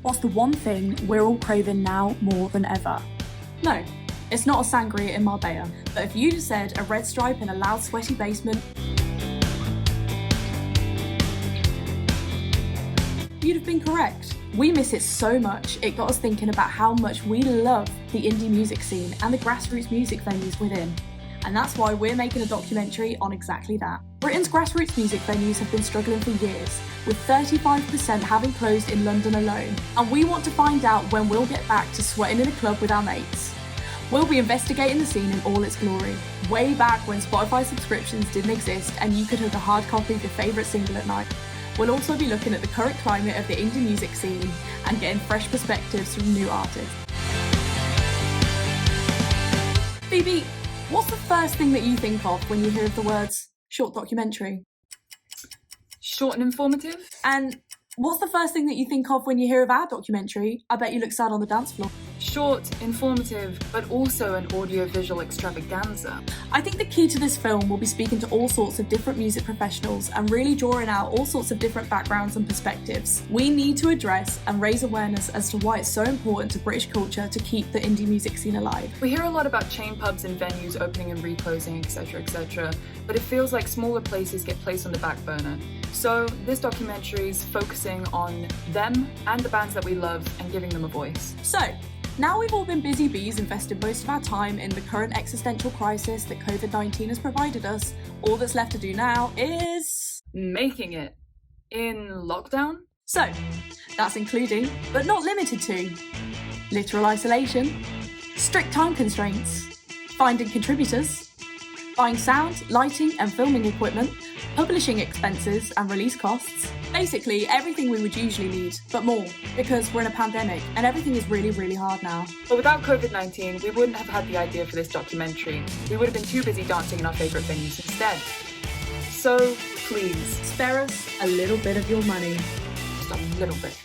What's the one thing we're all craving now more than ever? No, it's not a sangria in Marbella, but if you just said a red stripe in a loud, sweaty basement, you'd have been correct. We miss it so much, it got us thinking about how much we love the indie music scene and the grassroots music venues within. And that's why we're making a documentary on exactly that. Britain's grassroots music venues have been struggling for years, with 35% having closed in London alone. And we want to find out when we'll get back to sweating in a club with our mates. We'll be investigating the scene in all its glory, way back when Spotify subscriptions didn't exist and you could hook a hard copy of your favourite single at night. We'll also be looking at the current climate of the indie music scene and getting fresh perspectives from new artists. Phoebe, what's the first thing that you think of when you hear of the words short documentary? Short and informative? And what's the first thing that you think of when you hear of our documentary? I bet you look sad on the dance floor. Short, informative, but also an audiovisual extravaganza. I think the key to this film will be speaking to all sorts of different music professionals and really drawing out all sorts of different backgrounds and perspectives. We need to address and raise awareness as to why it's so important to British culture to keep the indie music scene alive. We hear a lot about chain pubs and venues opening and reclosing, etc., but it feels like smaller places get placed on the back burner. So this documentary is focusing on them and the bands that we love and giving them a voice. So, now we've all been busy bees investing most of our time in the current existential crisis that COVID-19 has provided us, all that's left to do now is making it in lockdown. So, that's including, but not limited to, literal isolation, strict time constraints, finding contributors, buying sound, lighting and filming equipment, publishing expenses and release costs, basically everything we would usually need, but more, because we're in a pandemic and everything is really, really hard now. But without COVID-19, we wouldn't have had the idea for this documentary. We would have been too busy dancing in our favourite venues instead. So, please, spare us a little bit of your money. Just a little bit.